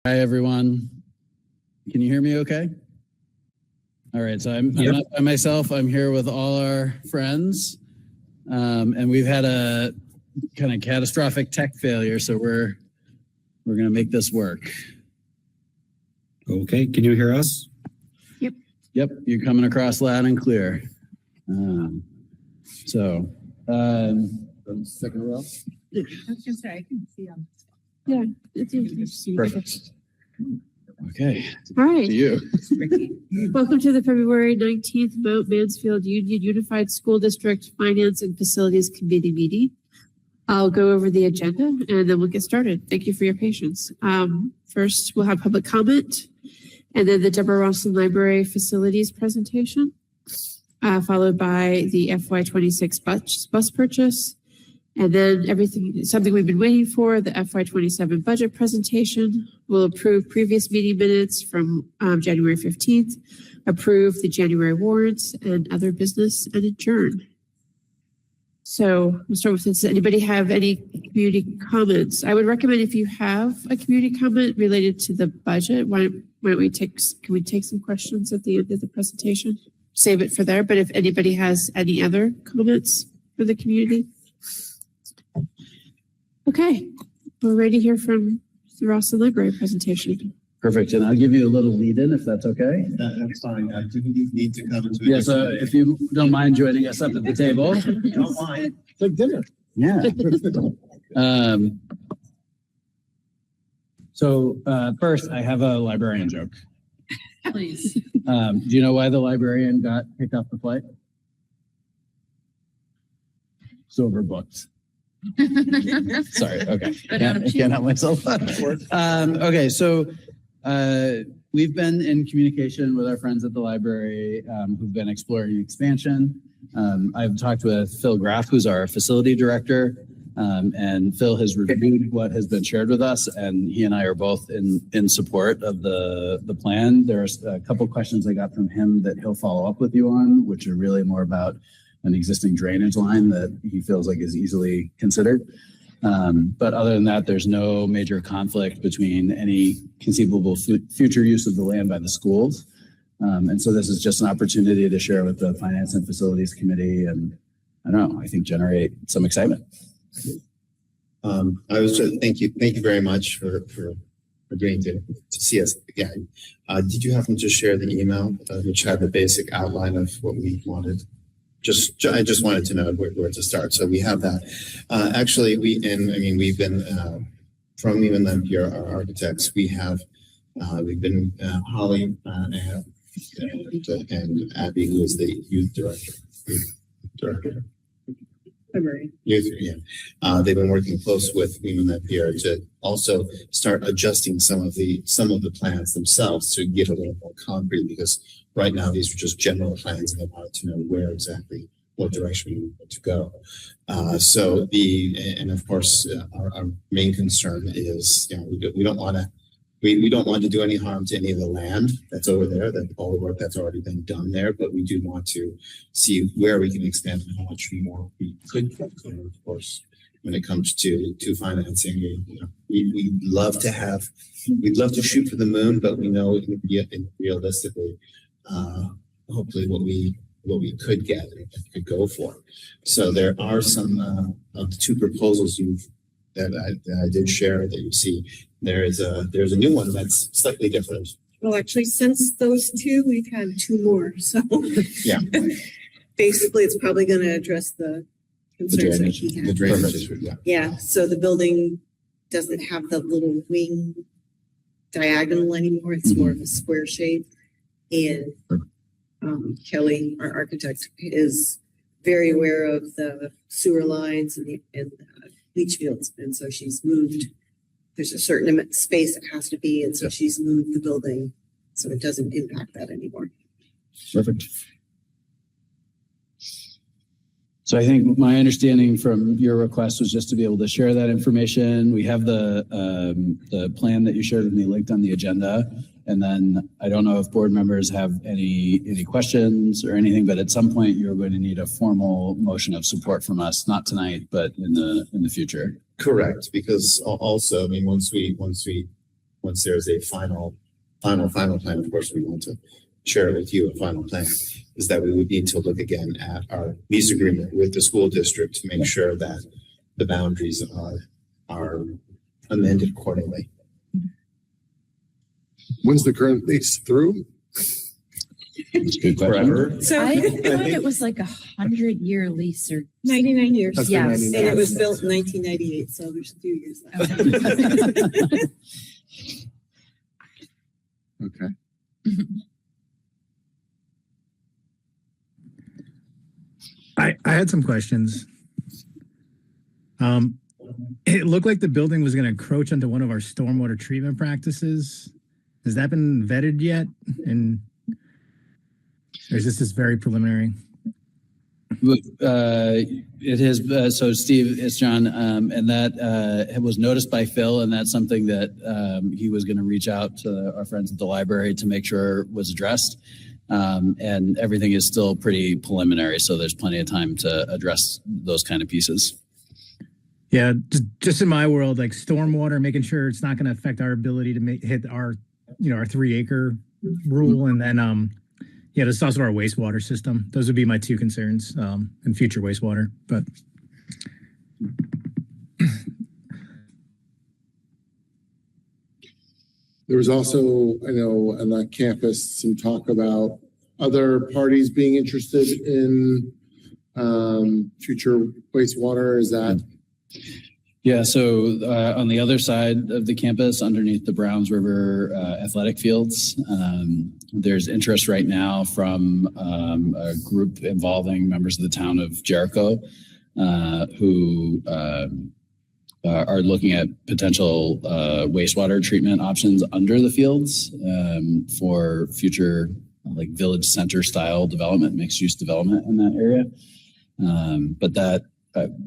Hi, everyone. Can you hear me okay? All right, so I'm not by myself. I'm here with all our friends. And we've had a kind of catastrophic tech failure, so we're going to make this work. Okay, can you hear us? Yep, you're coming across loud and clear. Second row. I was gonna say I can see them. Yeah, it's easy. Perfect. Okay, All right. to you. Welcome to the February 19th Mount Mansfield Union Unified School District Finance and Facilities Committee meeting. I'll go over the agenda and then we'll get started. Thank you for your patience. First, we'll have public comment and then the Deborah Rawson Library Facilities presentation, followed by the FY26 Bus Purchase. And then something we've been waiting for, the FY27 Budget Presentation. We'll approve previous meeting minutes from January 15th, approve the January warrants and other business, and adjourn. So we'll start with this. Does anybody have any community comments? I would recommend if you have a community comment related to the budget, can we take some questions at the end of the presentation? Save it for there, but if anybody has any other comments for the community. Okay, we're ready to hear from the Rawson Library presentation. Perfect, and I'll give you a little lead in if that's okay. That's fine. Do we need to come into Yeah, so if you don't mind joining us up at the table. Don't mind. It's like dinner. Yeah. First, I have a librarian joke. Please. Do you know why the librarian got kicked off the flight? It's overbooked. Sorry. Okay. I can't help myself. Okay. So we've been in communication with our friends at the library who've been exploring expansion. I've talked with Phil Graff, who's our facility director, and Phil has reviewed what has been shared with us, and he and I are both in support of the plan. There's a couple questions I got from him that he'll follow up with you on, which are really more about an existing drainage line that he feels like is easily considered. But other than that, there's no major conflict between any conceivable future use of the land by the schools. And so this is just an opportunity to share with the Finance and Facilities Committee and I think generate some excitement. Thank you very much for agreeing to see us again. Did you happen to share the email which had the basic outline of what we wanted? I just wanted to know where to start. So we have that. Actually, we've been from even them here, our architects. We've been Holly and Abby, who is the youth director. They've been working close with Women That Peer to also start adjusting some of the plans themselves to get a little more concrete, because right now these are just general plans and they wanted to know where exactly what direction we want to go. And of course our main concern is we don't want to do any harm to any of the land that's over there, that all the work that's already been done there, but we do want to see where we can expand and how much more we could get. Of course, when it comes to financing, we'd love to shoot for the moon, but we know realistically, hopefully what we could get and could go for. So there are some of the two proposals that I did share that you see. There's a new one that's slightly different. Well, actually, since those two, we've had two more. So Yeah. Basically, it's probably going to address the concerns that he had. The drainage issue, yeah. Yeah. So the building doesn't have the little wing diagonal anymore. It's more of a square shape. And Kelly, our architect, is very aware of the sewer lines and the leach fields. And so she's moved. There's a certain space that has to be, and so she's moved the building so it doesn't impact that anymore. Perfect. So I think my understanding from your request was just to be able to share that information. We have the plan that you shared with me linked on the agenda. And then I don't know if board members have any questions or anything, but at some point you're going to need a formal motion of support from us, not tonight, but in the future. Correct, because also, once we once there's a final plan, of course, we want to share with you a final plan, is that we would need to look again at our lease agreement with the school district to make sure that the boundaries are amended accordingly. When's the current lease through? That's a good question. Forever. So I thought it was like 100-year lease or 99 years. That's the Yes. 99. And it was built in 1998, so there's a few years left. Okay. I had some questions. It looked like the building was going to encroach onto one of our stormwater treatment practices. Has that been vetted yet? And or is this just very preliminary? It is, so Steve, it's John, and that was noticed by Phil, and that's something that he was going to reach out to our friends at the library to make sure was addressed. And everything is still pretty preliminary, so there's plenty of time to address those kind of pieces. Yeah, just in my world, like stormwater, making sure it's not going to affect our ability to hit our, our 3-acre rule, and then there's also our wastewater system. Those would be my two concerns in future wastewater. But There was also, I know, on that campus, some talk about other parties being interested in future wastewater. Is that? Yeah, so on the other side of the campus, underneath the Browns River athletic fields, there's interest right now from a group involving members of the town of Jericho who are looking at potential wastewater treatment options under the fields for future like village center style development, mixed use development in that area. But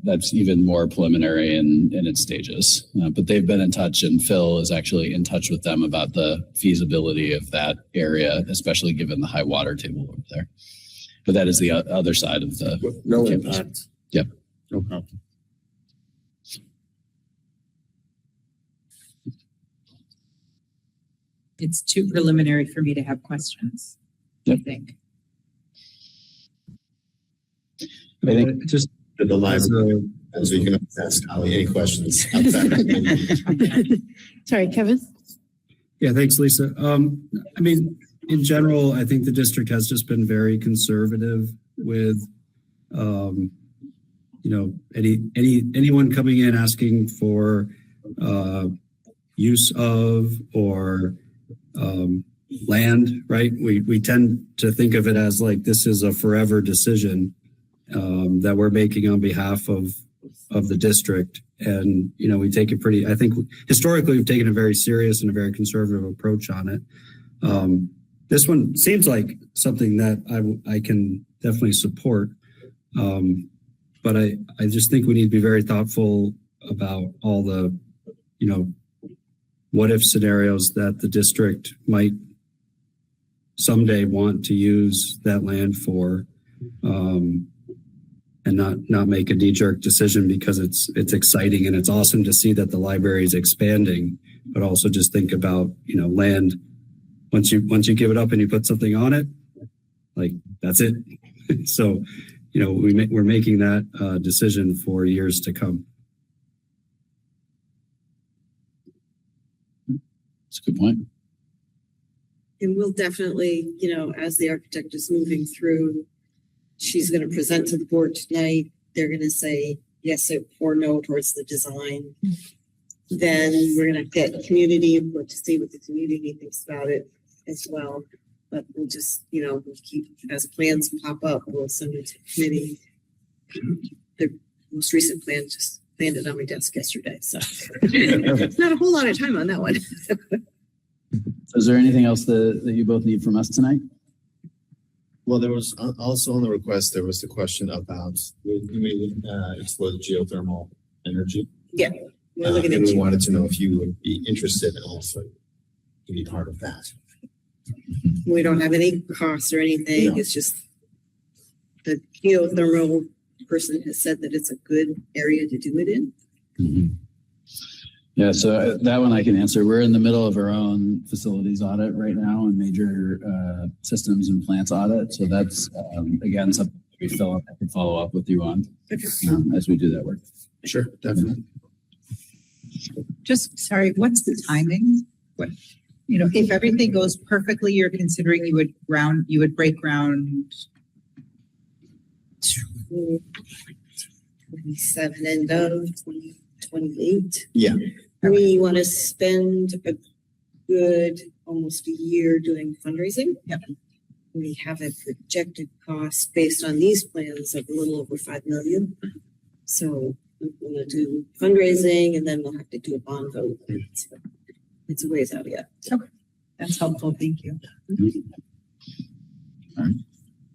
that's even more preliminary in its stages. But they've been in touch, and Phil is actually in touch with them about the feasibility of that area, especially given the high water table over there. But that is the other side of the No campus. impact. Yep. No problem. it's too preliminary for me to have questions. I think. I think Just The library, as so you can ask Ali any questions outside of the Sorry, Kevin? yeah, thanks, Lisa. I mean, in general, I think the district has just been very conservative with, anyone coming in asking for use of or land, right? We tend to think of it as like this is a forever decision that we're making on behalf of the district. And, we take I think historically we've taken a very serious and a very conservative approach on it. This one seems like something that I can definitely support. But I just think we need to be very thoughtful about all the, what if scenarios that the district might someday want to use that land for, and not make a knee-jerk decision because it's exciting and it's awesome to see that the library is expanding, but also just think about, land. Once you give it up and you put something on it, like that's it. So, we're making that decision for years to come. that's a good point. And we'll definitely, as the architect is moving through, she's going to present to the board tonight. They're going to say yes or no towards the design. Then we're going to get community input to see what the community thinks about it as well. But we'll just, we'll keep, as plans pop up, we'll send it to committee. The most recent plan just landed on my desk yesterday. So not a whole lot of time on that one. Is there anything else that you both need from us tonight? Well, there was also on the request, there was the question about, explore the geothermal energy. Yeah. We're looking And at we wanted to know if you would be interested in also to be part of that. We don't have any costs or anything. No. It's just the geothermal person has said that it's a good area to do it in. Mm-hmm. Yeah, so that one I can answer. We're in the middle of our own facilities audit right now and major systems and plants audit. So that's, again, something we I can follow up with you on as we do that work. Sure, definitely. Just, sorry, what's the timing? What, if everything goes perfectly, you're considering you would break ground. 27 end of 2028. Yeah. We want to spend a good almost a year doing fundraising. Yep. We have a projected cost based on these plans of a little over 5 million. So we're going to do fundraising and then we'll have to do a bond vote. It's a ways out yet. Okay. That's helpful. Thank you.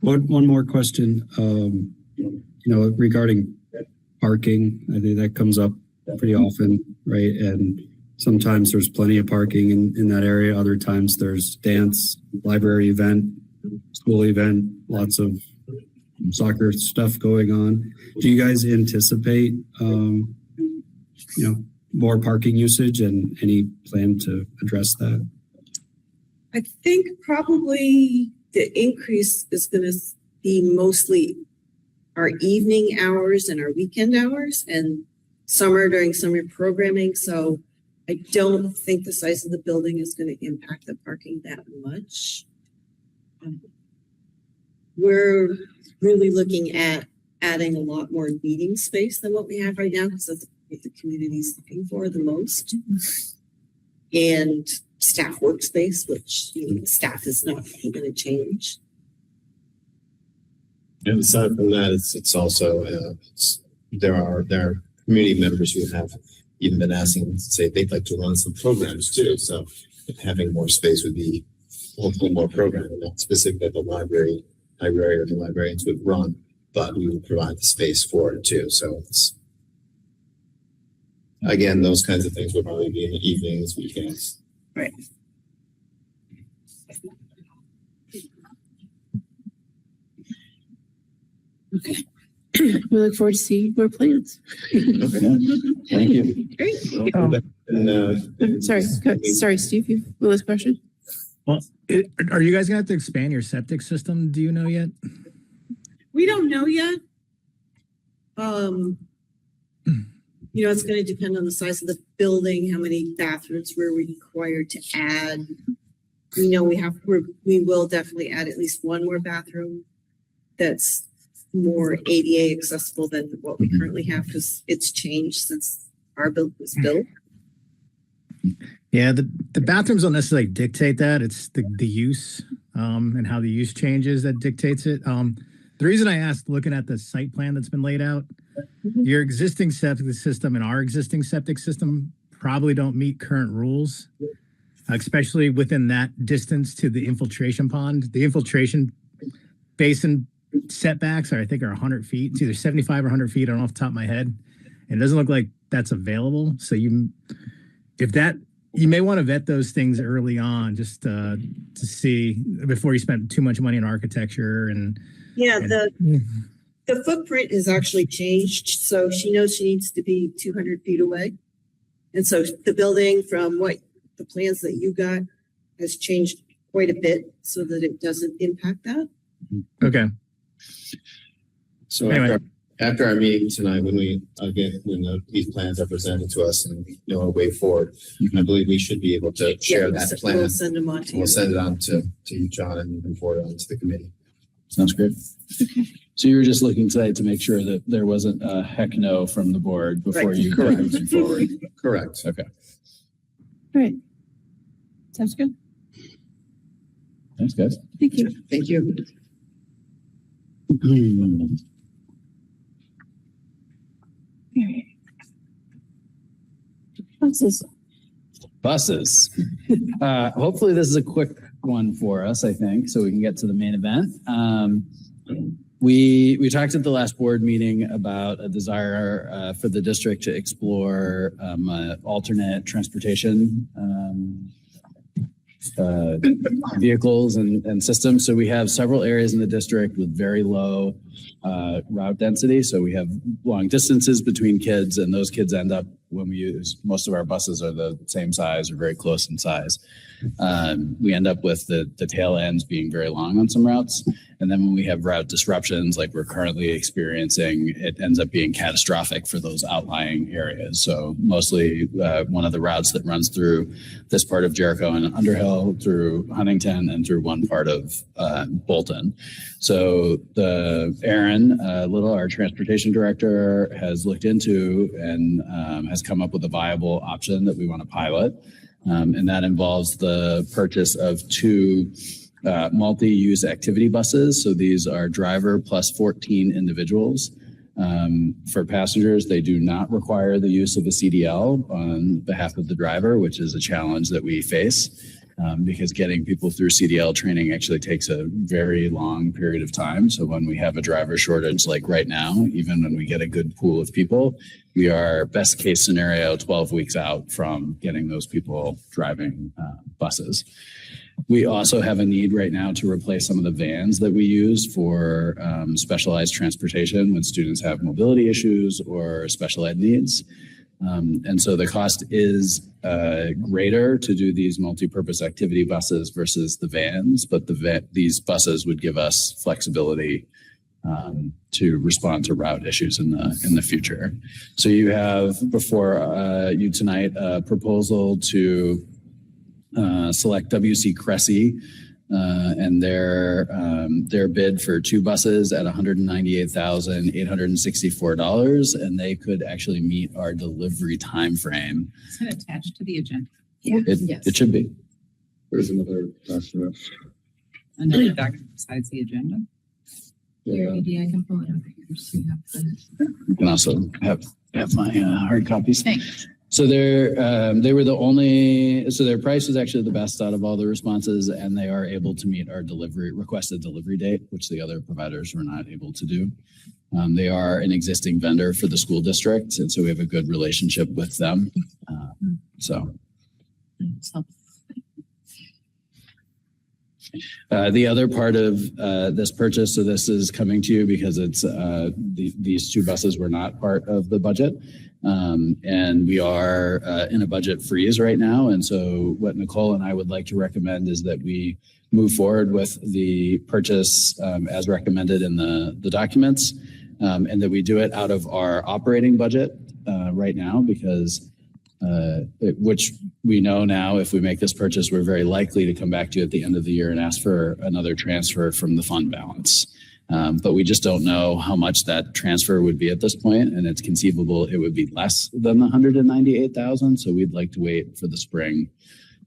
One more question, regarding parking. I think that comes up pretty often, right? And sometimes there's plenty of parking in that area. Other times there's dance, library event, school event, lots of soccer stuff going on. Do you guys anticipate, more parking usage and any plan to address that? I think probably the increase is going to be mostly our evening hours and our weekend hours and during summer programming. So I don't think the size of the building is going to impact the parking that much. We're really looking at adding a lot more meeting space than what we have right now because that's what the community is looking for the most. And staff workspace, which staff is not going to change. And aside from that, it's also there are community members who have even been asking to say they'd like to run some programs too. So having more space would be hopefully more programming, not specific that the library or the librarians would run, but we would provide the space for it too. So it's again, those kinds of things would probably be in the evenings, weekends. Right. Okay. We look forward to seeing more plans. Thank you. Great. Sorry, Steve, you have one last question? Well, are you guys gonna have to expand your septic system? Do you know yet? We don't know yet. It's going to depend on the size of the building, how many bathrooms we're required to add. We know we will definitely add at least one more bathroom that's more ADA accessible than what we currently have because it's changed since our building was built. Yeah, the bathrooms don't necessarily dictate that. It's the use and how the use changes that dictates it. The reason I asked, looking at the site plan that's been laid out, your existing septic system and our existing septic system probably don't meet current rules, especially within that distance to the infiltration pond. The infiltration basin setbacks I think are 100 feet. It's either 75 or 100 feet. I don't know off the top of my head. And it doesn't look like that's available. So you may want to vet those things early on just to see before you spend too much money on architecture and. Yeah, the footprint has actually changed. So she knows she needs to be 200 feet away. And so the building from what the plans that you got has changed quite a bit so that it doesn't impact that. Okay. So Anyway. after our meeting tonight, when these plans are presented to us and we know our way forward, I believe we should be able to share that plan. We'll send them on to you. We'll send it on to you, John, and you can forward it on to the committee. Sounds great. So you were just looking today to make sure that there wasn't a heck no from the board before Right. you put moving forward. Correct. Okay. All right. Sounds good. Thanks, guys. Thank you. Thank you. Buses. Hopefully this is a quick one for us, I think, so we can get to the main event. We talked at the last board meeting about a desire for the district to explore alternate transportation vehicles and systems. So we have several areas in the district with very low route density. So we have long distances between kids and those kids end up when we use, most of our buses are the same size or very close in size. We end up with the tail ends being very long on some routes. And then when we have route disruptions like we're currently experiencing, it ends up being catastrophic for those outlying areas. So mostly one of the routes that runs through this part of Jericho and Underhill, through Huntington, and through one part of Bolton. So Aaron Little, our transportation director, has looked into and has come up with a viable option that we want to pilot. And that involves the purchase of 2 multi-use activity buses. So these are driver plus 14 individuals. For passengers, they do not require the use of a CDL on behalf of the driver, which is a challenge that we face. Because getting people through CDL training actually takes a very long period of time. So when we have a driver shortage like right now, even when we get a good pool of people, we are best case scenario 12 weeks out from getting those people driving buses. We also have a need right now to replace some of the vans that we use for specialized transportation when students have mobility issues or special ed needs. And so the cost is greater to do these multi-purpose activity buses versus the vans, but these buses would give us flexibility to respond to route issues in the future. So you have before you tonight a proposal to select W.C. Cressy and their bid for 2 buses at $198,864, and they could actually meet our delivery time frame. Is it attached to the agenda? It should be. There's another document. Another document besides the agenda? Yeah. I can pull it over here. So you You can also have my hard copies. Thanks. So they were the only, so their price was actually the best out of all the responses, and they are able to meet our requested delivery date, which the other providers were not able to do. They are an existing vendor for the school district, and so we have a good relationship with them. The other part of this purchase, so this is coming to you because it's these 2 buses were not part of the budget. And we are in a budget freeze right now. And so what Nicole and I would like to recommend is that we move forward with the purchase as recommended in the documents, and that we do it out of our operating budget right now, because which we know now if we make this purchase, we're very likely to come back to you at the end of the year and ask for another transfer from the fund balance. But we just don't know how much that transfer would be at this point, and it's conceivable it would be less than the $198,000. So we'd like to wait for the spring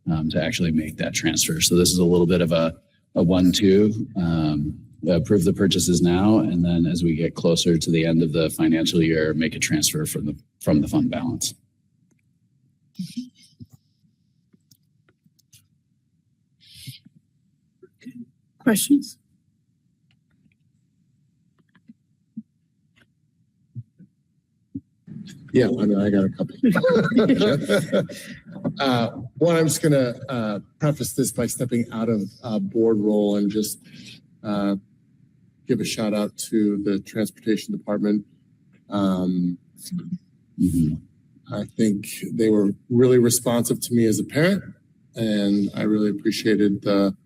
to actually make that transfer. So this is a little bit of a 1-2. Approve the purchases now, and then as we get closer to the end of the financial year, make a transfer from the fund balance. Questions? Yeah, I mean, I got a couple. One, I'm just gonna preface this by stepping out of board role and just give a shout out to the transportation department. I think they were really responsive to me as a parent, and I really appreciated the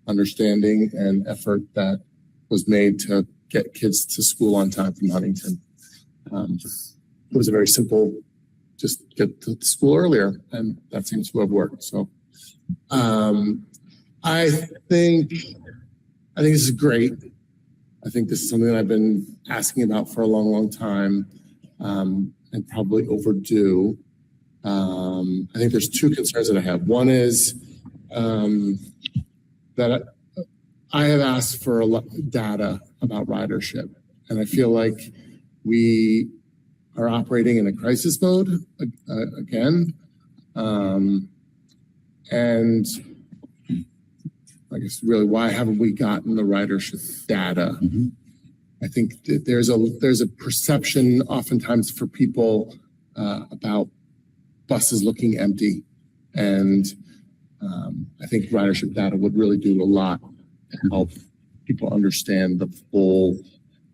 understanding and effort that was made to get kids to school on time from Huntington. It was a very simple, just get to school earlier, and that seems to have worked. So I think this is great. I think this is something that I've been asking about for a long, long time, and probably overdue. I think there's 2 concerns that I have. One is that I have asked for a lot of data about ridership, and I feel like we are operating in a crisis mode again. And I guess really, why haven't we gotten the ridership data? I think that there's a perception oftentimes for people about buses looking empty, and I think ridership data would really do a lot to help people understand the full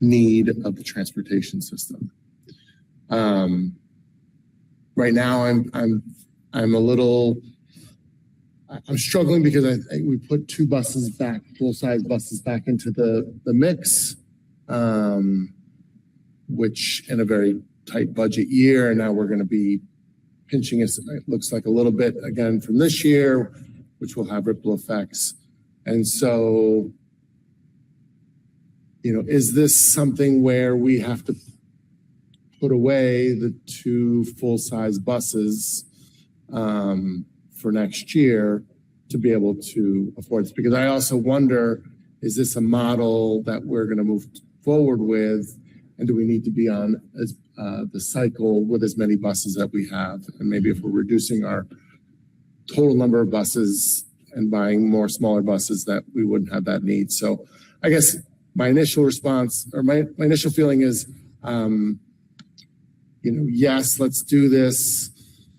need of the transportation system. right now I'm a little, I'm struggling because we put two buses back, full-size buses back into the mix, which in a very tight budget year, and now we're going to be pinching us, it looks like a little bit again from this year, which will have ripple effects. And so, is this something where we have to put away the two full-size buses for next year to be able to afford this? Because I also wonder, is this a model that we're going to move forward with? And do we need to be on the cycle with as many buses that we have? And maybe if we're reducing our total number of buses and buying more smaller buses, that we wouldn't have that need. So I guess my initial response, or my initial feeling is, yes, let's do this.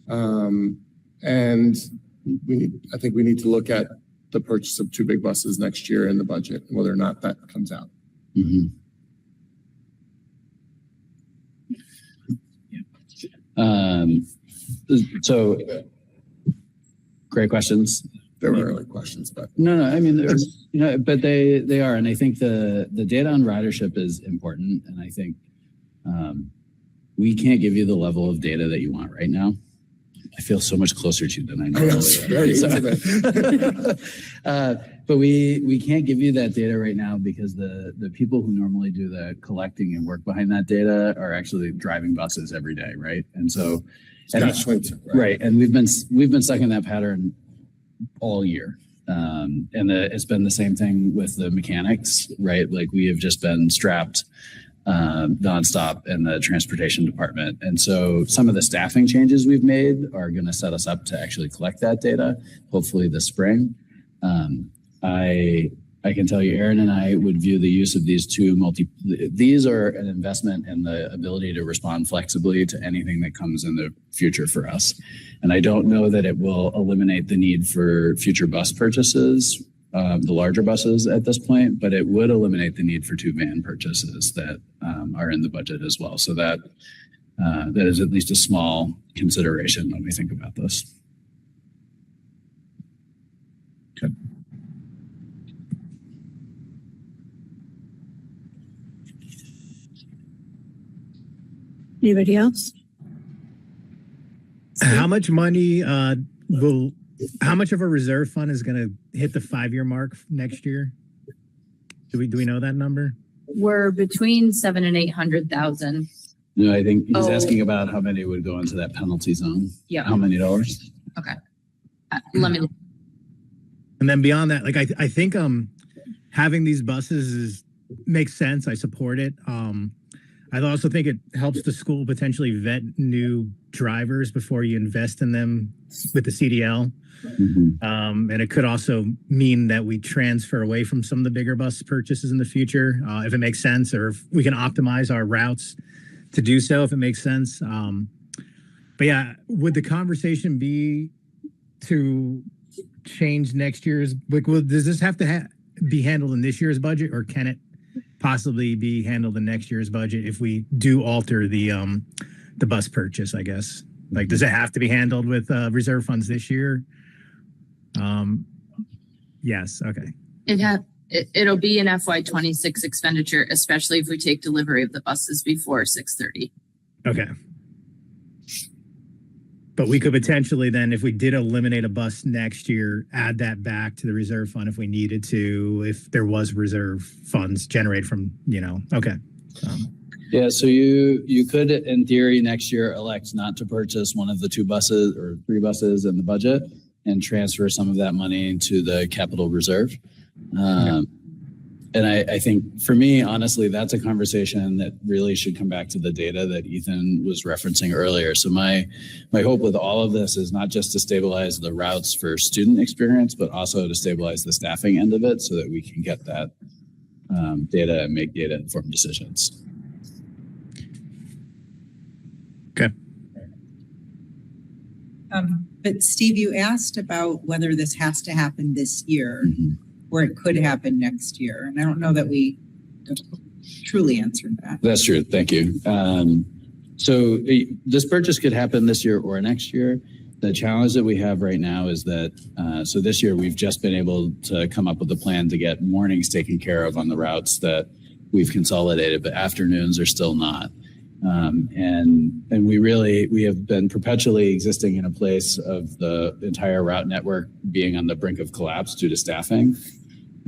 And I think we need to look at the purchase of two big buses next year in the budget, whether or not that comes out. Mm-hmm. So great questions. There were early questions, but No, I mean, but they are, and I think the data on ridership is important, and I think we can't give you the level of data that you want right now. I feel so much closer to you than I know. But we can't give you that data right now because the people who normally do the collecting and work behind that data are actually driving buses every day, right? And so, right, and we've been stuck in that pattern all year. And it's been the same thing with the mechanics, right? Like we have just been strapped nonstop in the transportation department. And so some of the staffing changes we've made are going to set us up to actually collect that data, hopefully this spring. I can tell you, Aaron and I would view the use of these these are an investment in the ability to respond flexibly to anything that comes in the future for us. And I don't know that it will eliminate the need for future bus purchases, the larger buses at this point, but it would eliminate the need for two van purchases that are in the budget as well. So that is at least a small consideration when we think about this. Okay. Anybody else? How much money how much of a reserve fund is going to hit the 5-year mark next year? Do we know that number? We're between 700,000 and 800,000. No, I think he's asking about how many would go into that penalty zone. Yeah. How many dollars? Okay. Let me. And then beyond that, like I think having these buses makes sense. I support it. I also think it helps the school potentially vet new drivers before you invest in them with the CDL. Mm-hmm. And it could also mean that we transfer away from some of the bigger bus purchases in the future, if it makes sense, or if we can optimize our routes to do so, if it makes sense. But yeah, would the conversation be to change next year's, like, does this have to be handled in this year's budget, or can it possibly be handled in next year's budget if we do alter the bus purchase, I guess? Like, does it have to be handled with reserve funds this year? Yes. Okay. It'll be an FY26 expenditure, especially if we take delivery of the buses before 6:30. Okay. But we could potentially then, if we did eliminate a bus next year, add that back to the reserve fund if we needed to, if there was reserve funds generated from, okay. Yeah, so you could, in theory, next year elect not to purchase one of the two buses or three buses in the budget and transfer some of that money into the capital reserve. And I think for me, honestly, that's a conversation that really should come back to the data that Ethan was referencing earlier. So my hope with all of this is not just to stabilize the routes for student experience, but also to stabilize the staffing end of it so that we can get that data and make data-informed decisions. Okay. But Steve, you asked about whether this has to happen this year. Mm-hmm. Or it could happen next year. And I don't know that we truly answered that. That's true. Thank you. So this purchase could happen this year or next year. The challenge that we have right now is that, so this year we've just been able to come up with a plan to get mornings taken care of on the routes that we've consolidated, but afternoons are still not. And we have been perpetually existing in a place of the entire route network being on the brink of collapse due to staffing.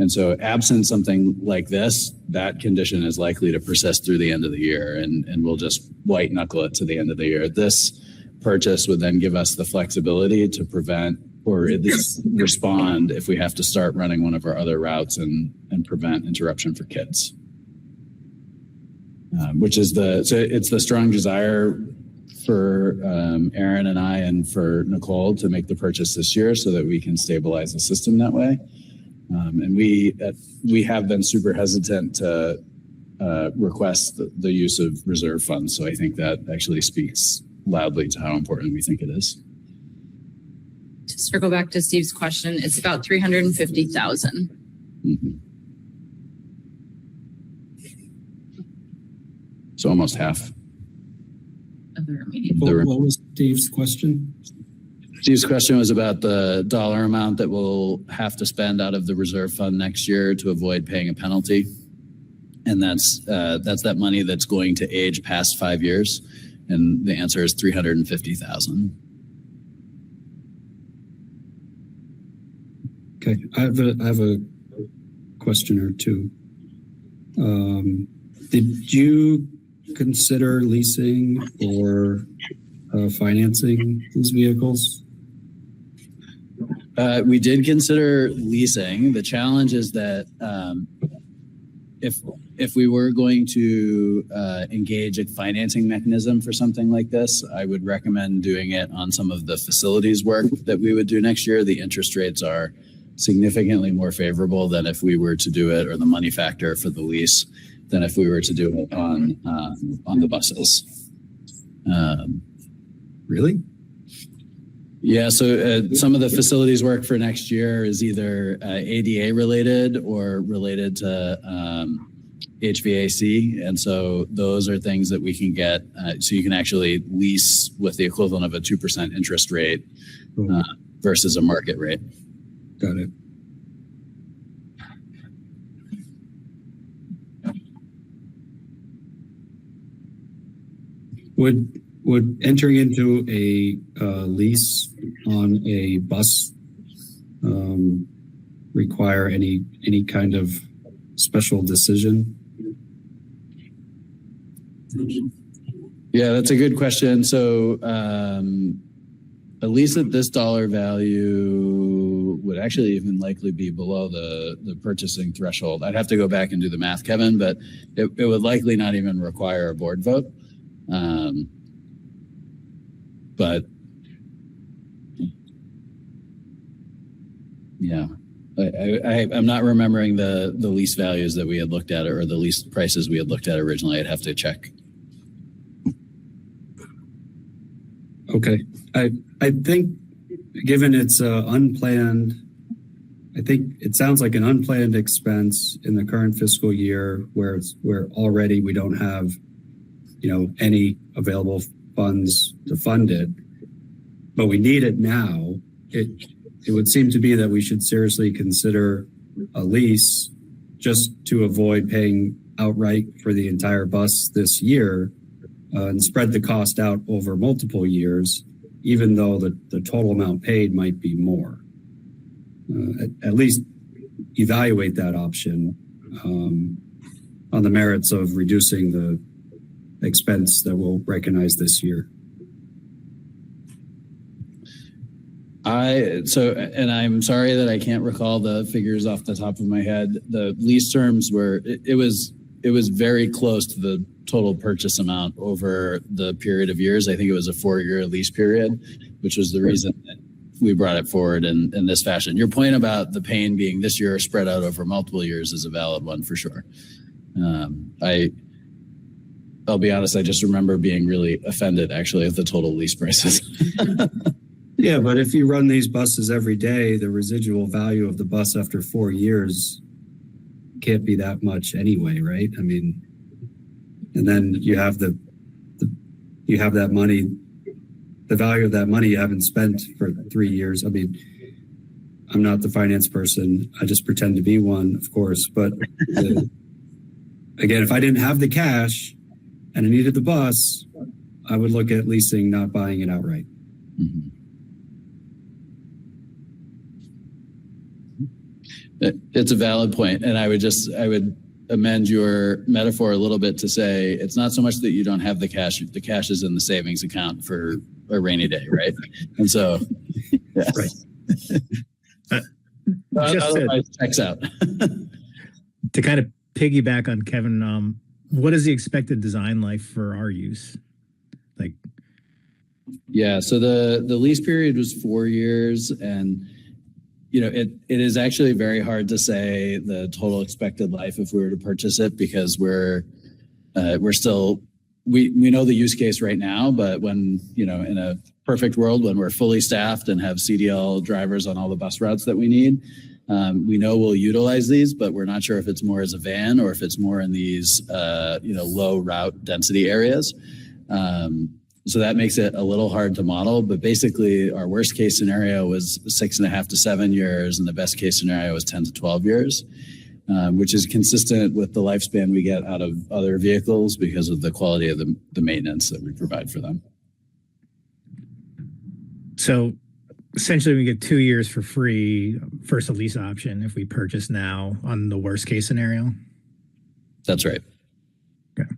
And so absent something like this, that condition is likely to persist through the end of the year, and we'll just white knuckle it to the end of the year. This purchase would then give us the flexibility to prevent or at least respond if we have to start running one of our other routes and prevent interruption for kids. It's the strong desire for Aaron and I and for Nicole to make the purchase this year so that we can stabilize the system that way. And we have been super hesitant to request the use of reserve funds. So I think that actually speaks loudly to how important we think it is. To circle back to Steve's question, it's about 350,000. Mm-hmm. So almost half. Of the remaining. What was Steve's question? Steve's question was about the dollar amount that we'll have to spend out of the reserve fund next year to avoid paying a penalty. And that's that money that's going to age past 5 years. And the answer is 350,000. Okay, I have a question or two. Did you consider leasing or financing these vehicles? We did consider leasing. The challenge is that if we were going to engage a financing mechanism for something like this, I would recommend doing it on some of the facilities work that we would do next year. The interest rates are significantly more favorable than if we were to do it, or the money factor for the lease, than if we were to do it on the buses. Really? Yeah, so some of the facilities work for next year is either ADA related or related to HVAC. And so those are things that we can get. So you can actually lease with the equivalent of a 2% interest rate versus a market rate. Got it. Would entering into a lease on a bus require any kind of special decision? Yeah, that's a good question. So a lease at this dollar value would actually even likely be below the purchasing threshold. I'd have to go back and do the math, Kevin, but it would likely not even require a board vote. But yeah, I'm not remembering the lease values that we had looked at, or the lease prices we had looked at originally. I'd have to check. Okay. I think given it's unplanned, I think it sounds like an unplanned expense in the current fiscal year where already we don't have, any available funds to fund it, but we need it now. It would seem to be that we should seriously consider a lease just to avoid paying outright for the entire bus this year and spread the cost out over multiple years, even though the total amount paid might be more. At least evaluate that option on the merits of reducing the expense that we'll recognize this year. And I'm sorry that I can't recall the figures off the top of my head. The lease terms were, it was very close to the total purchase amount over the period of years. I think it was a 4-year lease period, which was the reason that we brought it forward in this fashion. Your point about the pain being this year spread out over multiple years is a valid one for sure. I'll be honest, I just remember being really offended actually at the total lease prices. Yeah, but if you run these buses every day, the residual value of the bus after 4 years can't be that much anyway, right? I mean, and then you have the you have that money, the value of that money you haven't spent for 3 years. I mean, I'm not the finance person. I just pretend to be one, of course. But again, if I didn't have the cash and I needed the bus, I would look at leasing, not buying it outright. Mhm. It's a valid point, and I would amend your metaphor a little bit to say it's not so much that you don't have the cash is in the savings account for a rainy day, right? And so, yeah. Right. Otherwise, checks out. To kind of piggyback on Kevin, what is the expected design life for our use? Like, Yeah, so the lease period was 4 years, and it is actually very hard to say the total expected life if we were to purchase it, because we're still we know the use case right now, but when in a perfect world, when we're fully staffed and have CDL drivers on all the bus routes that we need, we know we'll utilize these, but we're not sure if it's more as a van or if it's more in these low route density areas. So that makes it a little hard to model, but basically our worst case scenario was 6.5 to 7 years, and the best case scenario was 10 to 12 years, which is consistent with the lifespan we get out of other vehicles because of the quality of the maintenance that we provide for them. so essentially we get 2 years for free versus a lease option if we purchase now on the worst case scenario. That's right. Okay.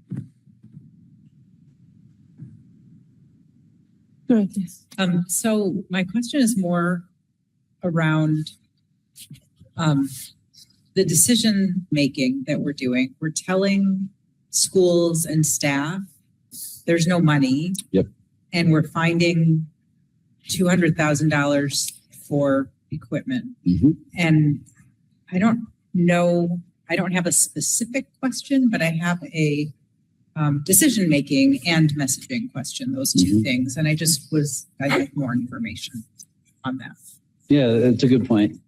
Go ahead, yes. So my question is more around the decision making that we're doing. We're telling schools and staff there's no money. Yep. And we're finding $200,000 for equipment. Mhm. And I don't know, I don't have a specific question, but I have a decision-making and messaging question, those two things. And I'd like more information on that. Yeah, that's a good point.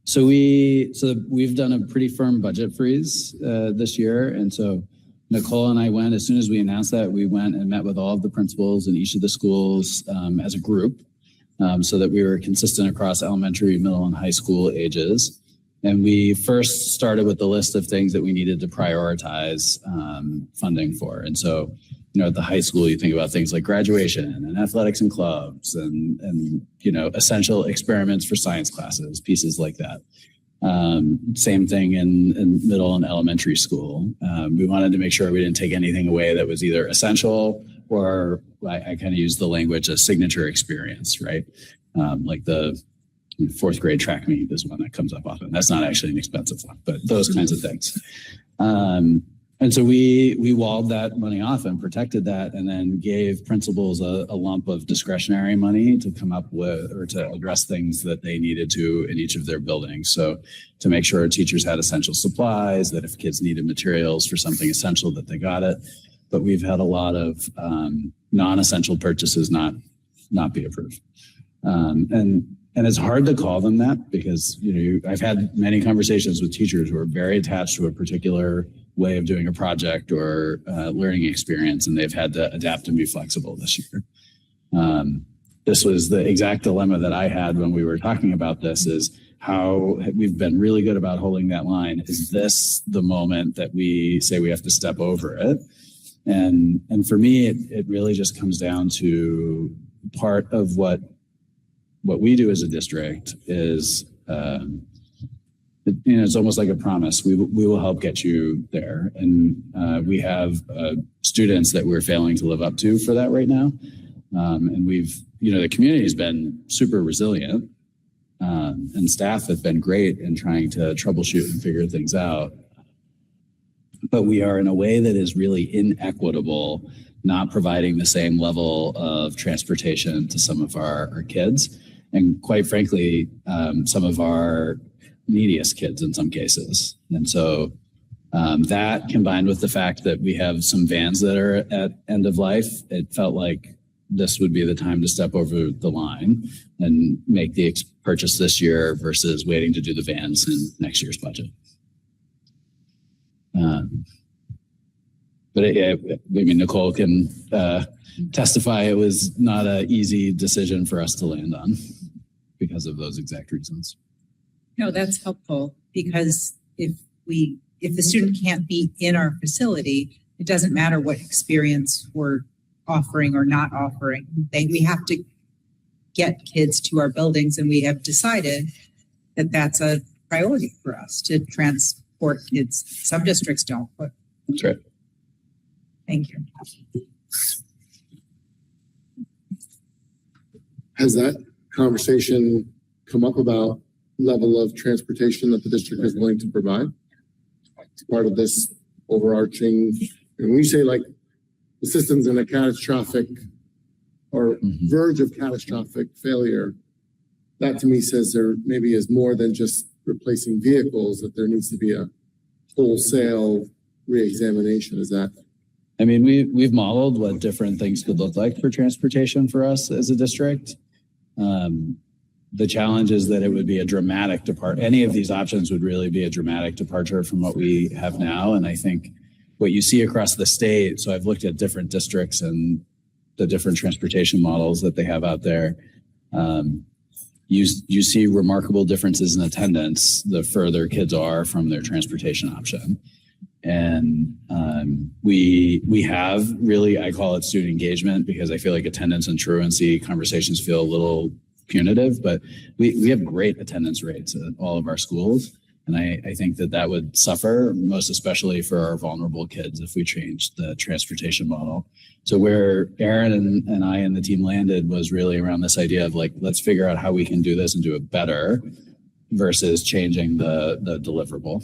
So we've done a pretty firm budget freeze this year. And so Nicole and I went, as soon as we announced that, we went and met with all of the principals in each of the schools as a group, so that we were consistent across elementary, middle, and high school ages. And we first started with the list of things that we needed to prioritize funding for. And so, at the high school, you think about things like graduation and athletics and clubs and essential experiments for science classes, pieces like that. Same thing in middle and elementary school. We wanted to make sure we didn't take anything away that was either essential or I kind of use the language, a signature experience, right? Like the fourth grade track meet is one that comes up often. That's not actually an expensive one, but those kinds of things. And so we walled that money off and protected that, and then gave principals a lump of discretionary money to come up with or to address things that they needed to in each of their buildings. So to make sure teachers had essential supplies, that if kids needed materials for something essential, that they got it. But we've had a lot of non-essential purchases not be approved. And it's hard to call them that because, I've had many conversations with teachers who are very attached to a particular way of doing a project or learning experience, and they've had to adapt and be flexible this year. This was the exact dilemma that I had when we were talking about this, is how we've been really good about holding that line. Is this the moment that we say we have to step over it? And for me, it really just comes down to part of what we do as a district is, it's almost like a promise. We will help get you there. And we have students that we're failing to live up to for that right now. And the community has been super resilient, and staff have been great in trying to troubleshoot and figure things out. But we are in a way that is really inequitable, not providing the same level of transportation to some of our kids. And quite frankly, some of our neediest kids in some cases. And so that combined with the fact that we have some vans that are at end of life, it felt like this would be the time to step over the line and make the purchase this year versus waiting to do the vans in next year's budget. But yeah, maybe Nicole can testify it was not an easy decision for us to land on because of those exact reasons. No, that's helpful because if the student can't be in our facility, it doesn't matter what experience we're offering or not offering. We have to get kids to our buildings, and we have decided that that's a priority for us to transport kids. Some districts don't, but That's right. thank you. Has that conversation come up about level of transportation that the district is willing to provide? It's part of this overarching, and when you say like the system's in a catastrophic or verge of catastrophic failure, that to me says there maybe is more than just replacing vehicles, that there needs to be a wholesale reexamination. Is that? I mean, we've modeled what different things could look like for transportation for us as a district. The challenge is that it would be a dramatic departure. Any of these options would really be a dramatic departure from what we have now. And I think what you see across the state, so I've looked at different districts and the different transportation models that they have out there. You see remarkable differences in attendance the further kids are from their transportation option. And we have really, I call it student engagement, because I feel like attendance and truancy conversations feel a little punitive, but we have great attendance rates at all of our schools. And I think that would suffer, most especially for our vulnerable kids, if we changed the transportation model. So where Aaron and I and the team landed was really around this idea of like, let's figure out how we can do this and do it better versus changing the deliverable.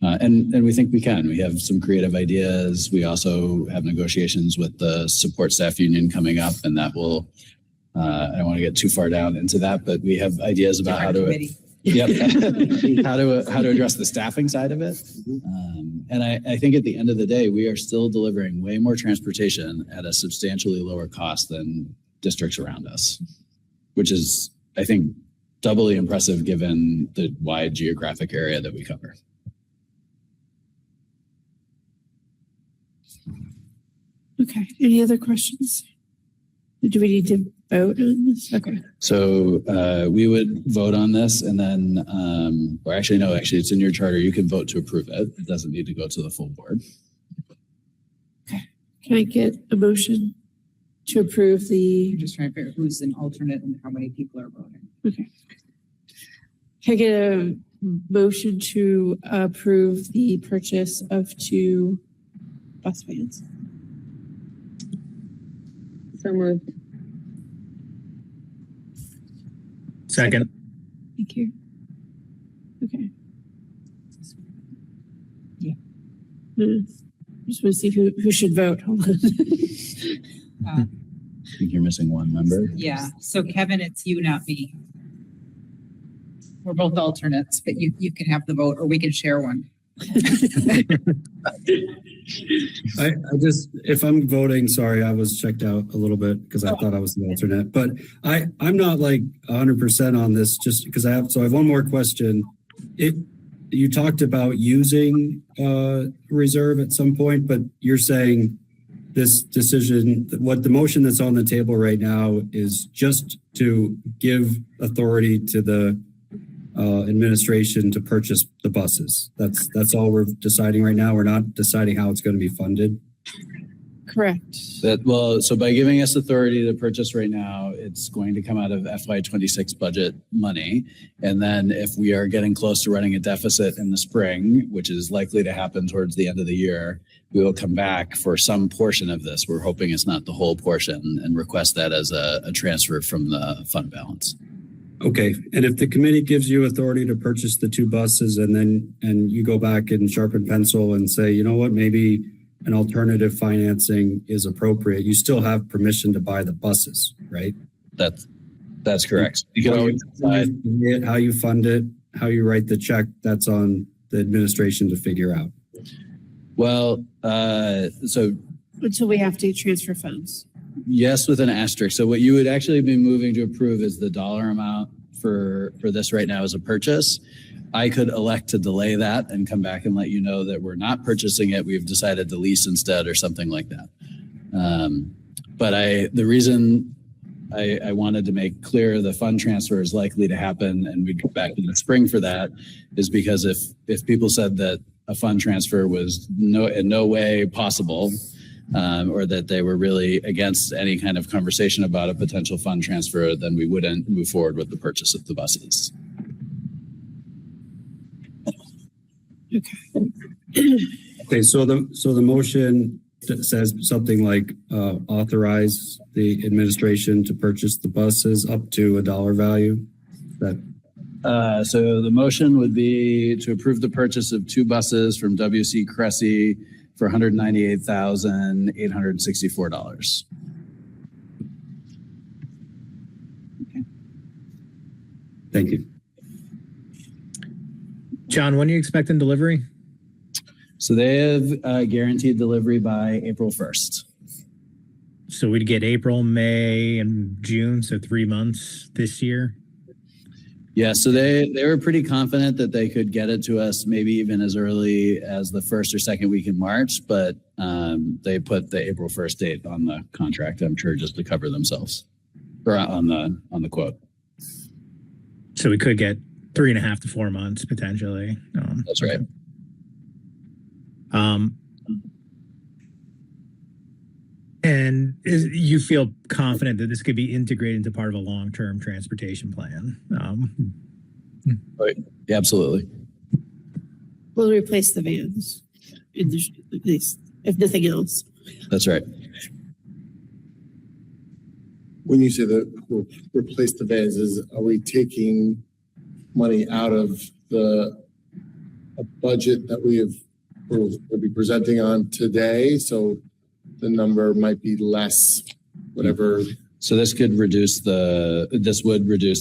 And we think we can. We have some creative ideas. We also have negotiations with the support staff union coming up, and that will, I don't want to get too far down into that, but we have ideas about how to how to address the staffing side of it. And I think at the end of the day, we are still delivering way more transportation at a substantially lower cost than districts around us, which is, I think, doubly impressive given the wide geographic area that we cover. Okay, any other questions? Do we need to vote on this? Okay. So we would vote on this and then, or actually, no, actually it's in your charter. You can vote to approve it. It doesn't need to go to the full board. Okay. Can I get a motion to approve the? I'm just trying to figure out who's an alternate and how many people are voting. Okay. Can I get a motion to approve the purchase of 2 bus vans? So moved. Second. Thank you. Okay. Yeah. Just want to see who should vote. Hold on. I think you're missing one member. Yeah, so Kevin, it's you, not me. We're both alternates, but you can have the vote, or we can share one. I just, if I'm voting, sorry, I was checked out a little bit because I thought I was the alternate, but I'm not like 100% on this just because I have one more question. You talked about using reserve at some point, but you're saying this decision, what the motion that's on the table right now is just to give authority to the administration to purchase the buses. That's all we're deciding right now. We're not deciding how it's going to be funded. Correct. So by giving us authority to purchase right now, it's going to come out of FY26 budget money. And then if we are getting close to running a deficit in the spring, which is likely to happen towards the end of the year, we will come back for some portion of this. We're hoping it's not the whole portion, and request that as a transfer from the fund balance. Okay. And if the committee gives you authority to purchase the 2 buses and you go back and sharpen pencil and say, you know what, maybe an alternative financing is appropriate, you still have permission to buy the buses, right? That's correct. You can always decide how you fund it, how you write the check, that's on the administration to figure out. Well, so Until we have to transfer funds. yes, with an asterisk. So what you would actually be moving to approve is the dollar amount for this right now as a purchase. I could elect to delay that and come back and let you know that we're not purchasing it. We've decided to lease instead or something like that. But the reason I wanted to make clear the fund transfer is likely to happen and we'd go back in the spring for that is because if people said that a fund transfer was in no way possible, or that they were really against any kind of conversation about a potential fund transfer, then we wouldn't move forward with the purchase of the buses. Okay, so the motion that says something like authorize the administration to purchase the buses up to a dollar value. So the motion would be to approve the purchase of 2 buses from WC Cressy for $198,864. Thank you. John, when are you expecting delivery? So they have guaranteed delivery by April 1st. So we'd get April, May, and June, so 3 months this year. Yeah, so they were pretty confident that they could get it to us maybe even as early as the first or second week in March, but they put the April 1st date on the contract, I'm sure, just to cover themselves, or on the quote. So we could get 3.5 to 4 months potentially. That's right. And you feel confident that this could be integrated into part of a long-term transportation plan? Right. Yeah, absolutely. We'll replace the vans, at least, if nothing else. That's right. When you say that we'll replace the vans, are we taking money out of a budget that we'll be presenting on today? So the number might be less, whatever. So this would reduce the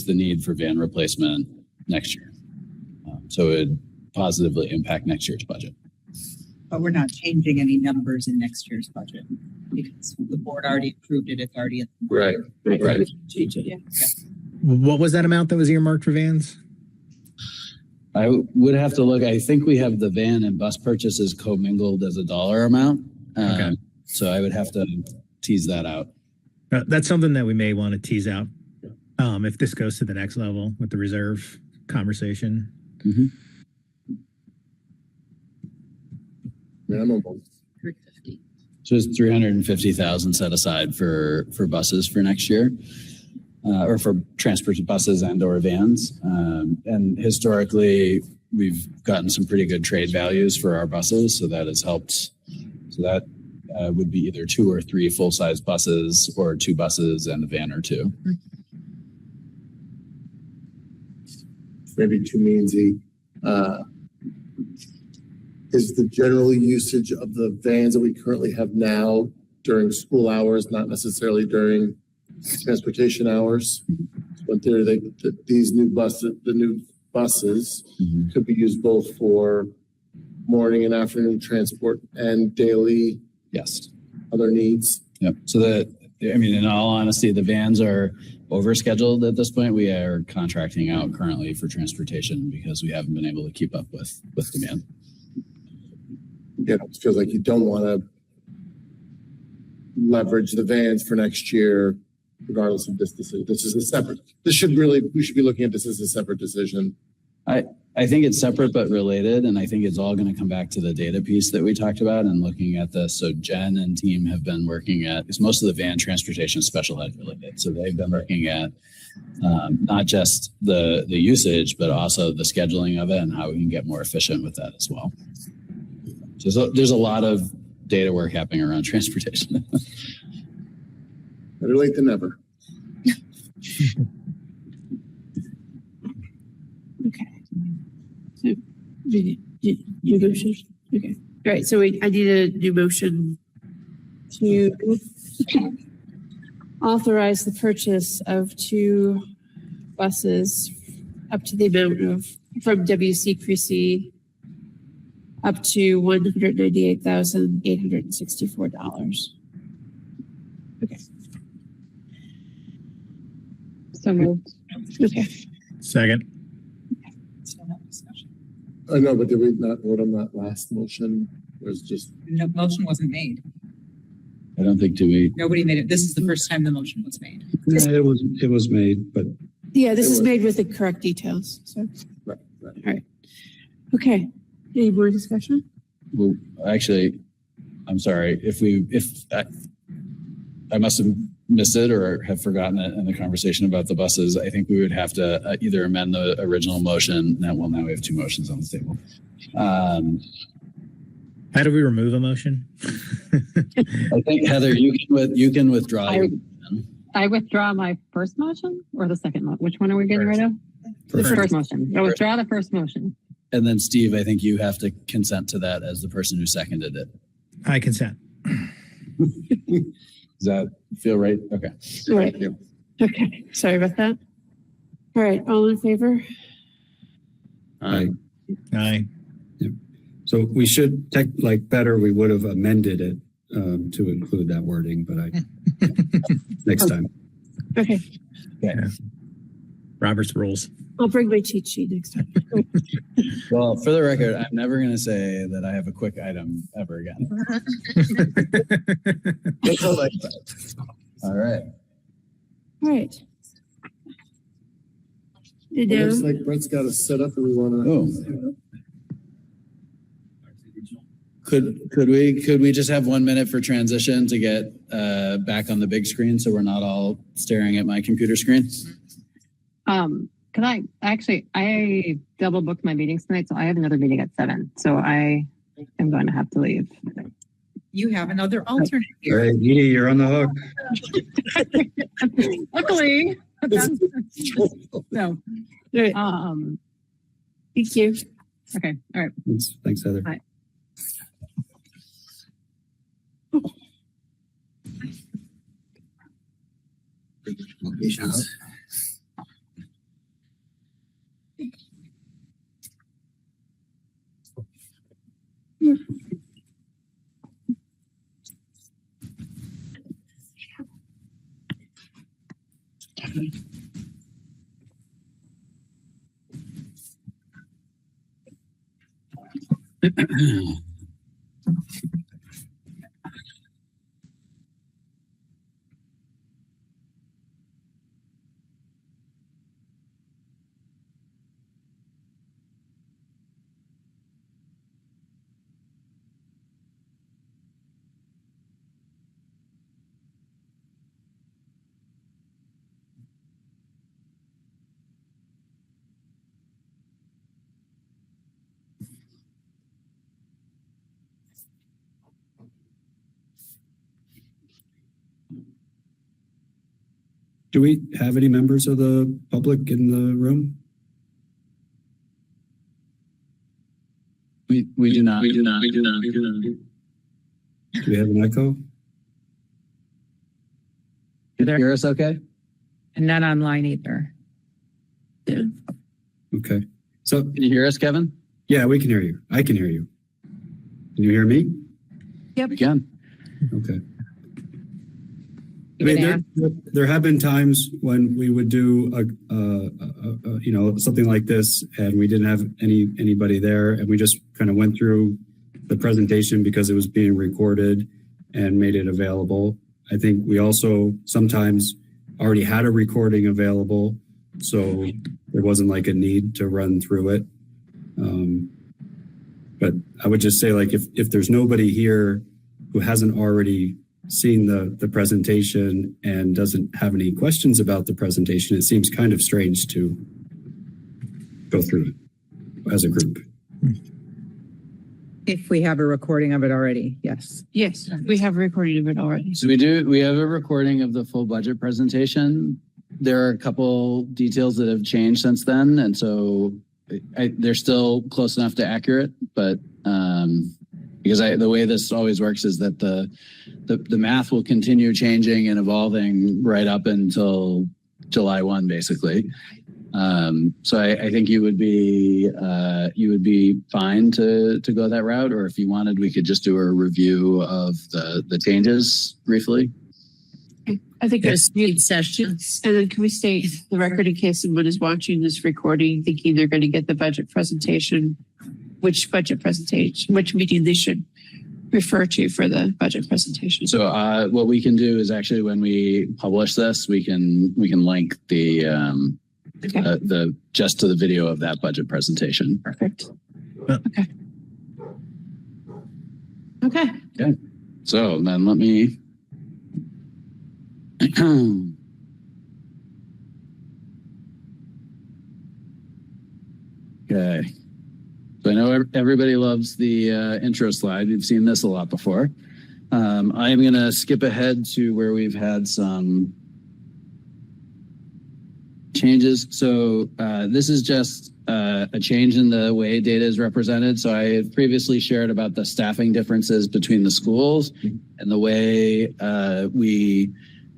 need for van replacement next year. So it would positively impact next year's budget. But we're not changing any numbers in next year's budget because the board already approved it. It's already in. Right. Right. Change it, yeah. What was that amount that was earmarked for vans? I would have to look. I think we have the van and bus purchases commingled as a dollar amount. Okay. So I would have to tease that out. That's something that we may want to tease out if this goes to the next level with the reserve conversation. Mm-hmm. Minimum. 350. So it's 350,000 set aside for buses for next year, or for transport buses and or vans. And historically, we've gotten some pretty good trade values for our buses, so that has helped. So that would be either 2 or 3 full-size buses or 2 buses and a van or 2. Maybe too meansy. Is the general usage of the vans that we currently have now during school hours, not necessarily during transportation hours? In theory, these new buses, Mm-hmm. could be used both for morning and afternoon transport and daily Yes. other needs. Yep. So in all honesty, the vans are overscheduled at this point. We are contracting out currently for transportation because we haven't been able to keep up with demand. It feels like you don't want to leverage the vans for next year, regardless of this decision. We should be looking at this as a separate decision. I think it's separate but related, and I think it's all going to come back to the data piece that we talked about and looking at this. So Jen and team have been working at, because most of the van transportation is special ed related. So they've been looking at not just the usage, but also the scheduling of it and how we can get more efficient with that as well. So there's a lot of data work happening around transportation. Better late than never. Okay. So, you motion? Okay. All right. So I need a new motion to authorize the purchase of 2 buses up to the amount of, from WC Cressy, up to $198,864. Okay. So moved. Okay. Second. Still have discussion. I know, but did we not vote on that last motion? It was just, No, motion wasn't made. I don't think we. Nobody made it. This is the first time the motion was made. Yeah, it was made, but Yeah, this It is was- made with the correct details, so. right. Okay, any more discussion? Well, actually, I'm sorry if I must have missed it or have forgotten it in the conversation about the buses. I think we would have to either amend the original motion. Now we have two motions on the table. How do we remove a motion? I think Heather, you can withdraw. I withdraw my first motion or the second motion? Which one are we getting rid of? The first motion. I withdraw the first motion. And then Steve, I think you have to consent to that as the person who seconded it. I consent. Does that feel right? Okay. All right. Okay, sorry about that. All right, all in favor? I, Aye. so we should better, we would have amended it to include that wording, but next time. Okay, Robert's rules. I'll bring my cheat sheet next time. Well, for the record, I'm never going to say that I have a quick item ever again. All right. All right. It looks like Brett's got a setup and we want to. Oh. Could we just have 1 minute for transition to get back on the big screen so we're not all staring at my computer screen? I double booked my meetings tonight, so I have another meeting at 7. So I am going to have to leave. You have another alternate All here. right, Edie, you're on the hook. Luckily. So, All right, thank you. okay. All right. Thanks, Heather. Bye. Do we have any members of the public in the room? We do not. Do we have an echo? Can you hear us okay? And not online either. Okay. So, Can you hear us, Kevin? yeah, we can hear you. I can hear you. Can you hear me? We can. Okay. I mean, there have been times when we would do something like this and we didn't have anybody there and we just kind of went through the presentation because it was being recorded and made it available. I think we also sometimes already had a recording available, so there wasn't like a need to run through it. But I would just say, like, if there's nobody here who hasn't already seen the presentation and doesn't have any questions about the presentation, it seems kind of strange to go through it as a group. If we have a recording of it already, yes. Yes, we have a recording of it already. So we have a recording of the full budget presentation. There are a couple details that have changed since then. And so they're still close enough to accurate, but because the way this always works is that the math will continue changing and evolving right up until July 1, basically. So I think you would be fine to go that route, or if you wanted, we could just do a review of the changes briefly. I think There's there's speed sessions. and then can we state the record in case someone is watching this recording thinking they're going to get the budget presentation, which meeting they should refer to for the budget presentation. So what we can do is actually when we publish this, we can link the just to the video of that budget presentation. Perfect. Yeah. Okay. So then let me. Okay. So I know everybody loves the intro slide. You've seen this a lot before. I am going to skip ahead to where we've had some changes. So this is just a change in the way data is represented. So I had previously shared about the staffing differences between the schools and the way we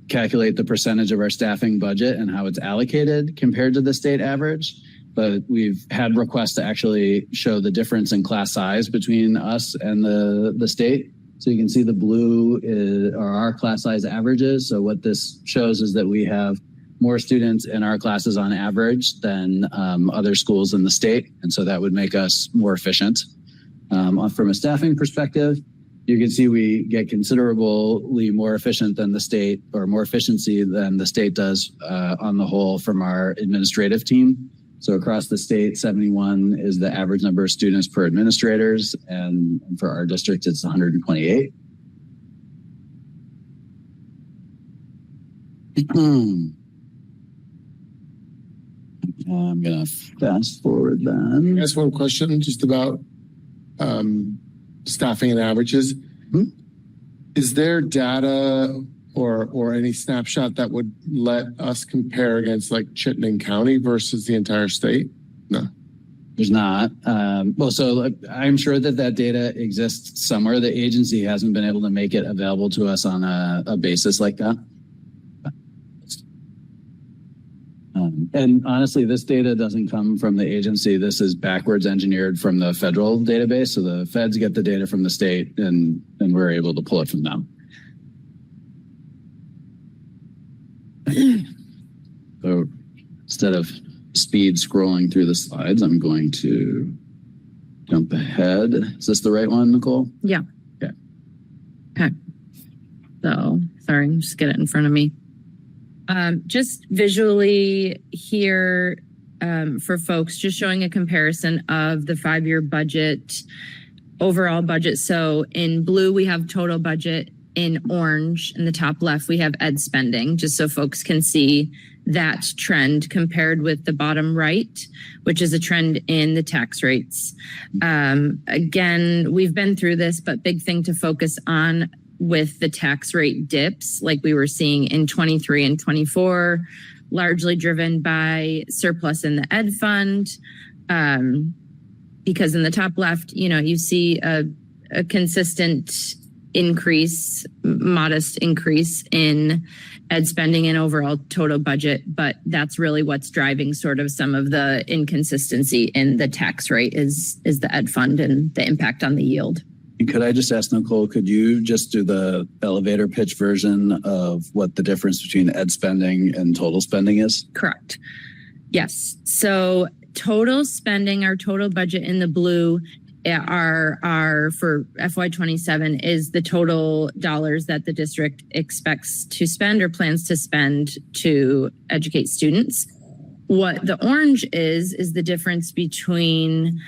calculate the percentage of our staffing budget and how it's allocated compared to the state average. But we've had requests to actually show the difference in class size between us and the state. So you can see the blue are our class size averages. So what this shows is that we have more students in our classes on average than other schools in the state. And so that would make us more efficient. From a staffing perspective, you can see we get considerably more efficient than the state, or more efficiency than the state does on the whole from our administrative team. So across the state, 71 is the average number of students per administrators. And for our district, it's 128. I'm going to fast forward then. I ask one question just about staffing and averages. Is there data or any snapshot that would let us compare against like Chittenden County versus the entire state? No. There's not. Well, so I'm sure that data exists somewhere. The agency hasn't been able to make it available to us on a basis like that. And honestly, this data doesn't come from the agency. This is backwards engineered from the federal database. So the feds get the data from the state and we're able to pull it from them. So instead of speed scrolling through the slides, I'm going to jump ahead. Is this the right one, Nicole? Yeah. Okay. Okay. So sorry, just get it in front of me. Just visually here for folks, just showing a comparison of the 5-year budget, overall budget. So in blue, we have total budget. In orange, in the top left, we have ed spending, just so folks can see that trend compared with the bottom right, which is a trend in the tax rates. Again, we've been through this, but big thing to focus on with the tax rate dips like we were seeing in 23 and 24, largely driven by surplus in the ed fund. Because in the top left, you see a consistent increase, modest increase in ed spending and overall total budget, but that's really what's driving sort of some of the inconsistency in the tax rate is the ed fund and the impact on the yield. Could I just ask Nicole, could you just do the elevator pitch version of what the difference between ed spending and total spending is? Correct. Yes. So total spending, our total budget in the blue are for FY27 is the total dollars that the district expects to spend or plans to spend to educate students. What the orange is the difference between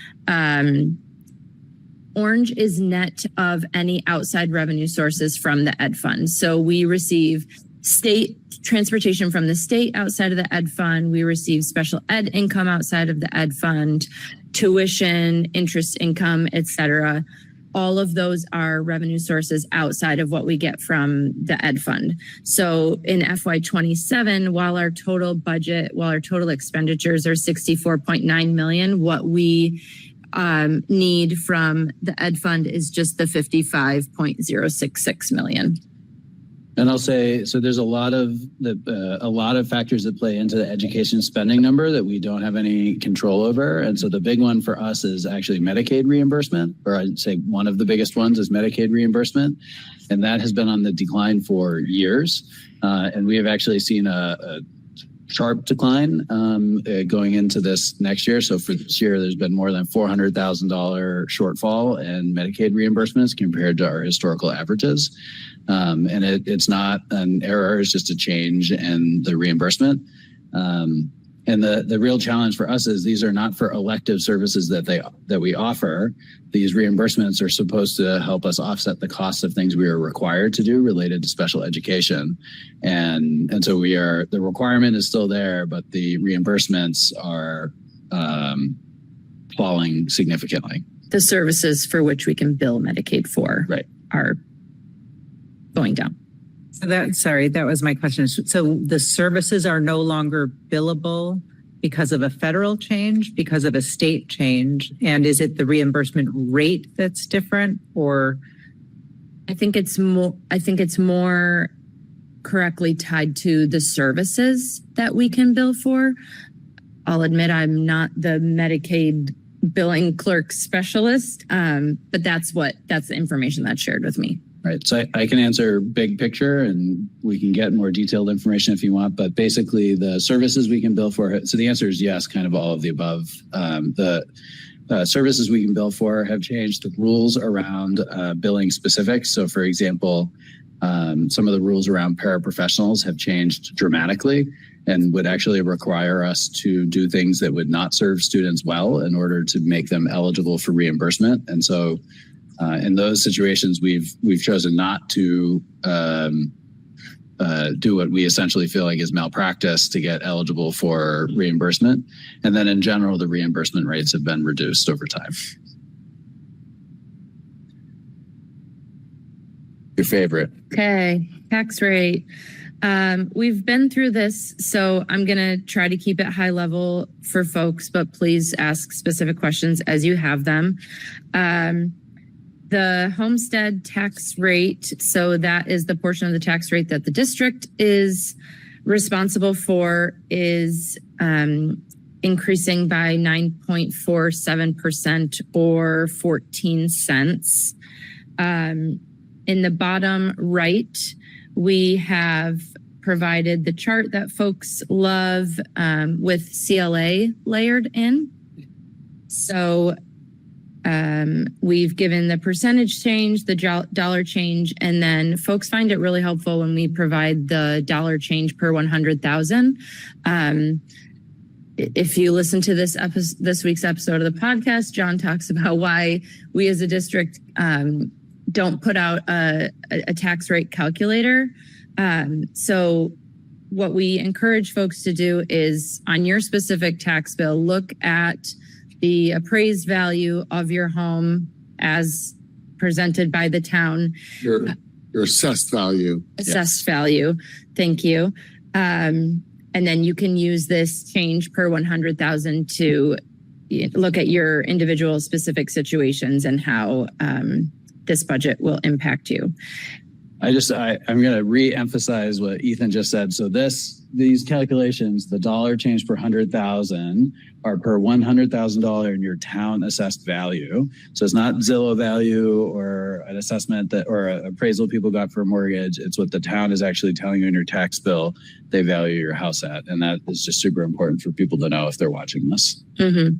orange is net of any outside revenue sources from the ed fund. So we receive state transportation from the state outside of the ed fund. We receive special ed income outside of the ed fund, tuition, interest income, etc. All of those are revenue sources outside of what we get from the ed fund. So in FY27, while our total expenditures are 64.9 million, what we need from the ed fund is just the 55.066 million. And I'll say, so there's a lot of factors that play into the education spending number that we don't have any control over. And so the big one for us is actually Medicaid reimbursement, or I'd say one of the biggest ones is Medicaid reimbursement. And that has been on the decline for years. And we have actually seen a sharp decline going into this next year. So for this year, there's been more than $400,000 shortfall in Medicaid reimbursements compared to our historical averages. And it's not an error, it's just a change in the reimbursement. And the real challenge for us is these are not for elective services that we offer. These reimbursements are supposed to help us offset the costs of things we are required to do related to special education. And so the requirement is still there, but the reimbursements are falling significantly. The services for which we can bill Medicaid for are going down. So that was my question. So the services are no longer billable because of a federal change, because of a state change? And is it the reimbursement rate that's different, or? I think it's more correctly tied to the services that we can bill for. I'll admit I'm not the Medicaid billing clerk specialist, but that's the information that's shared with me. Right. So I can answer big picture and we can get more detailed information if you want, but basically the services we can bill for. So the answer is yes, kind of all of the above. The services we can bill for have changed. The rules around billing specifics. So for example, some of the rules around paraprofessionals have changed dramatically and would actually require us to do things that would not serve students well in order to make them eligible for reimbursement. And so in those situations, we've chosen not to do what we essentially feel like is malpractice to get eligible for reimbursement. And then in general, the reimbursement rates have been reduced over time. Your favorite. Okay, tax rate. We've been through this, so I'm going to try to keep it high level for folks, but please ask specific questions as you have them. The homestead tax rate, so that is the portion of the tax rate that the district is responsible for, is increasing by 9.47% or 14 cents. In the bottom right, we have provided the chart that folks love with CLA layered in. So we've given the percentage change, the dollar change, and then folks find it really helpful when we provide the dollar change per 100,000. If you listen to this week's episode of the podcast, John talks about why we as a district don't put out a tax rate calculator. So what we encourage folks to do is on your specific tax bill, look at the appraised value of your home as presented by the town. Your assessed value. Assessed value. Thank you. And then you can use this change per 100,000 to look at your individual specific situations and how this budget will impact you. I'm going to re-emphasize what Ethan just said. So these calculations, the dollar change per 100,000 are per $100,000 in your town assessed value. So it's not Zillow value or an assessment or an appraisal people got for a mortgage. It's what the town is actually telling you in your tax bill they value your house at. And that is just super important for people to know if they're watching this. Mm-hmm.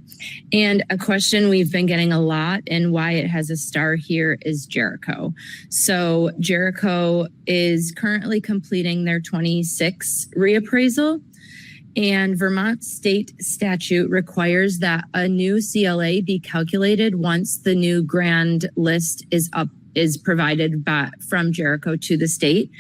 And a question we've been getting a lot and why it has a star here is Jericho. So Jericho is currently completing their 26 reappraisal. And Vermont state statute requires that a new CLA be calculated once the new grand list is provided from Jericho to the state.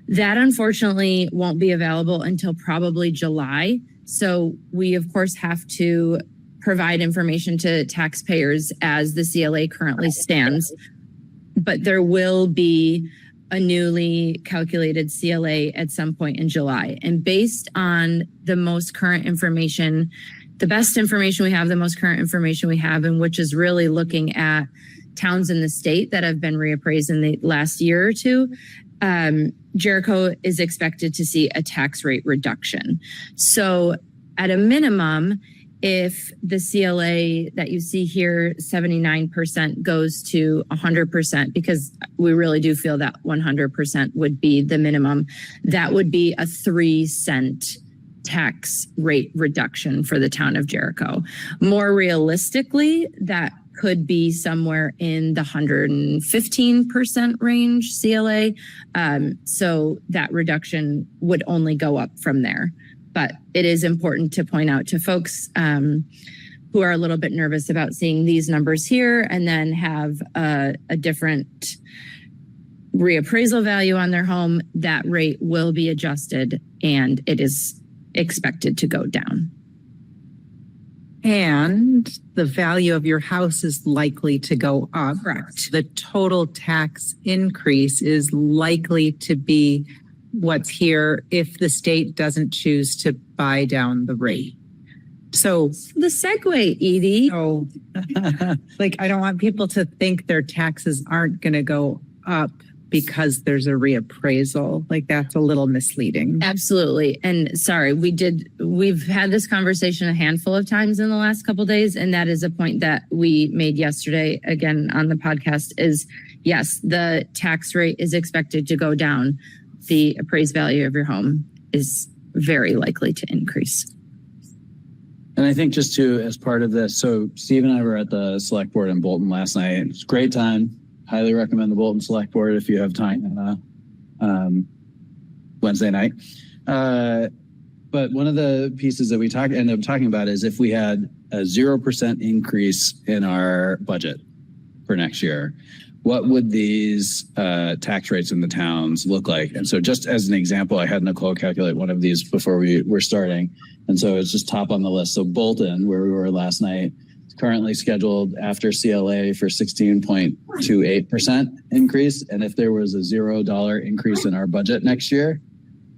That unfortunately won't be available until probably July. So we of course have to provide information to taxpayers as the CLA currently stands. But there will be a newly calculated CLA at some point in July. And based on the most current information, the best information we have, the most current information we have, and which is really looking at towns in the state that have been reappraised in the last year or two, Jericho is expected to see a tax rate reduction. So at a minimum, if the CLA that you see here, 79% goes to 100%, because we really do feel that 100% would be the minimum, that would be a 3-cent tax rate reduction for the town of Jericho. More realistically, that could be somewhere in the 115% range CLA. So that reduction would only go up from there. But it is important to point out to folks who are a little bit nervous about seeing these numbers here and then have a different reappraisal value on their home, that rate will be adjusted and it is expected to go down. And the value of your house is likely to go up. Correct. The total tax increase is likely to be what's here if the state doesn't choose to buy down the rate. So the segue, Edie. So, like, I don't want people to think their taxes aren't going to go up because there's a reappraisal. Like, that's a little misleading. Absolutely. And sorry, we've had this conversation a handful of times in the last couple of days. And that is a point that we made yesterday, again, on the podcast is, yes, the tax rate is expected to go down. The appraised value of your home is very likely to increase. And I think just to, as part of this, so Steve and I were at the select board in Bolton last night. It's a great time. Highly recommend the Bolton Select Board if you have time on Wednesday night. But one of the pieces that we ended up talking about is if we had a 0% increase in our budget for next year, what would these tax rates in the towns look like? And so just as an example, I had Nicole calculate one of these before we were starting. And so it's just top on the list. So Bolton, where we were last night, currently scheduled after CLA for 16.28% increase. And if there was a $0 increase in our budget next year,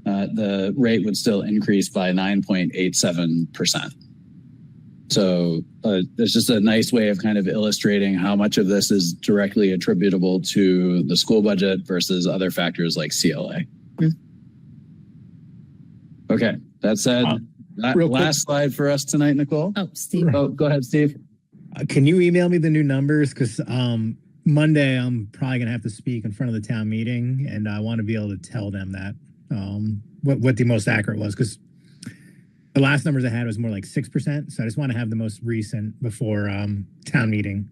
the rate would still increase by 9.87%. So there's just a nice way of kind of illustrating how much of this is directly attributable to the school budget versus other factors like CLA. Okay, that said, last slide for us tonight, Nicole. Oh, Steve. Oh, go ahead, Steve. Can you email me the new numbers? Because Monday I'm probably going to have to speak in front of the town meeting, and I want to be able to tell them that what the most accurate was. Because the last numbers I had was more like 6%. So I just want to have the most recent before town meeting.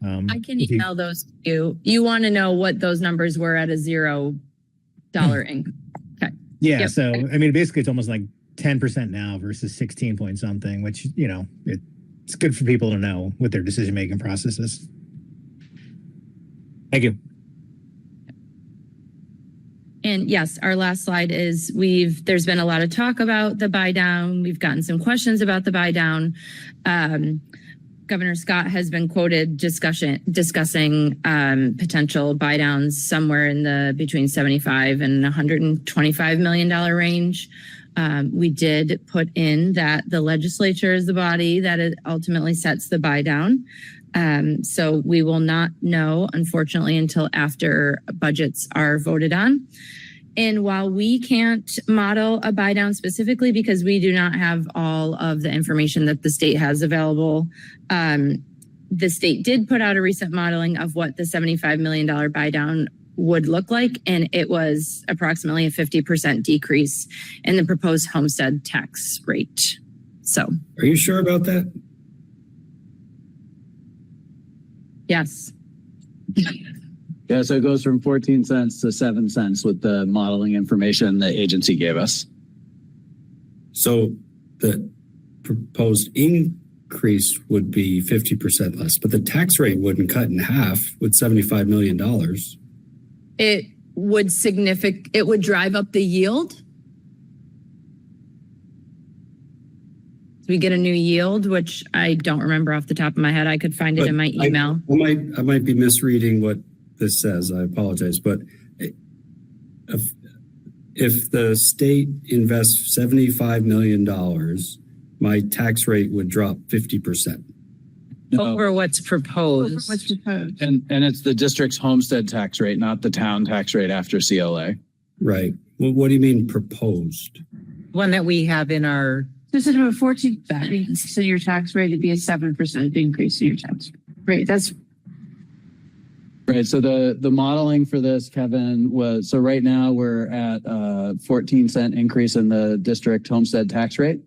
I can email those to you. You want to know what those numbers were at a $0 increase. Okay. Yeah. Yep. So, I mean, basically it's almost like 10% now versus 16 point something, which, you know, it's good for people to know what their decision-making process is. Thank you. And yes, our last slide is there's been a lot of talk about the buy down. We've gotten some questions about the buy down. Governor Scott has been quoted discussing potential buy downs somewhere in between $75 and $125 million range. We did put in that the legislature is the body that it ultimately sets the buy down. So we will not know, unfortunately, until after budgets are voted on. And while we can't model a buy down specifically because we do not have all of the information that the state has available, the state did put out a recent modeling of what the $75 million buy down would look like, and it was approximately a 50% decrease in the proposed homestead tax rate. So, are you sure about that? Yes. Yeah, so it goes from 14 cents to 7 cents with the modeling information the agency gave us. So the proposed increase would be 50% less, but the tax rate wouldn't cut in half with $75 million. It would drive up the yield. So we get a new yield, which I don't remember off the top of my head. I could find it in my email. I might be misreading what this says. I apologize. But if the state invests $75 million, my tax rate would drop 50%. over what's Over proposed. what's proposed. And it's the district's homestead tax rate, not the town tax rate after CLA. Right. Well, what do you mean proposed? One that we have in our, So instead of a 14%, so your tax rate would be a 7% increase in your tax rate. That's Right. So the modeling for this, Kevin, was, so right now we're at a 14-cent increase in the district homestead tax rate.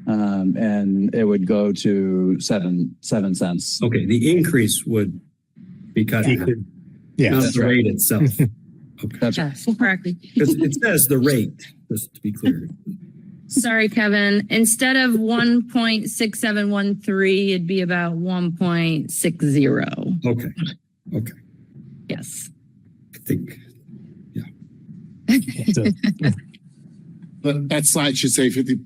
And it would go to 7 cents. Okay, the increase would be cut in half, Yeah. not that's the right. rate itself. Okay. That's Yes, correctly. It says the rate, just to be clear. Sorry, Kevin. Instead of 1.6713, it'd be about 1.60. Okay, okay. Yes. I think, But that slide should say 50%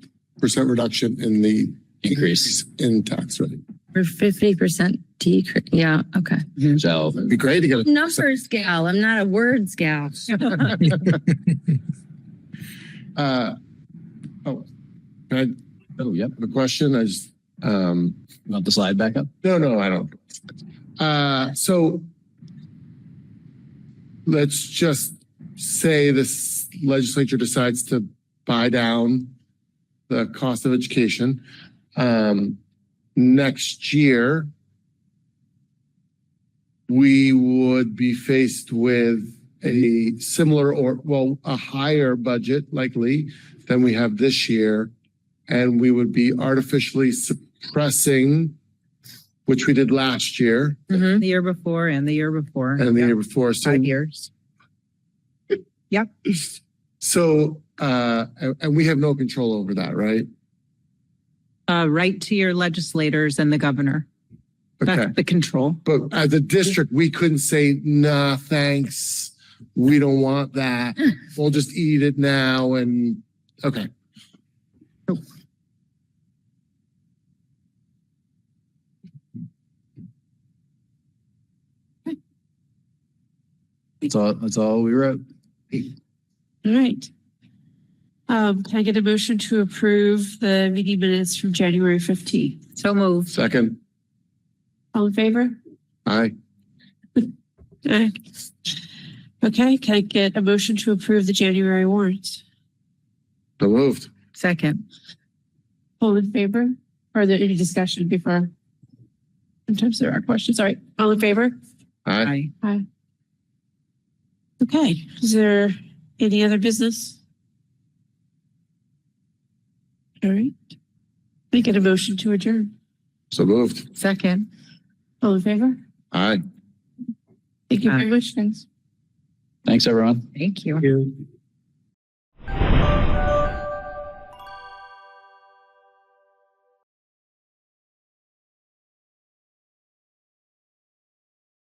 reduction in the Increase. in tax rate. For 50% decrease. Yeah. Okay. So It'd be great to get a Numbers gal. I'm not a words gal. Can I oh, yep. have a question? I just, Want the slide back up? no, I don't. So let's just say this legislature decides to buy down the cost of education. Next year, we would be faced with a similar or, well, a higher budget likely than we have this year. And we would be artificially suppressing, which we did last year the year before and the year before. and the year before. So 5 years. Yep. So, and we have no control over that, right? Right to your legislators and the governor. Okay. That's the control. But as a district, we couldn't say, nah, thanks. We don't want that. We'll just eat it now. And okay. That's all we wrote. all right. Can I get a motion to approve the meeting minutes from January 15th? So moved. Second, All in favor? aye. Aye. Okay, can I get a motion to approve the January warrants? So moved. Second. All in favor? Or are there any discussion before? Sometimes there are questions. All right, all in favor? Aye. Aye. Okay, is there any other business? All right. Can I get a motion to adjourn? So moved. Second. All in favor? Aye. Thank you very Aye. much, guys. Thanks, everyone. Thank you. you.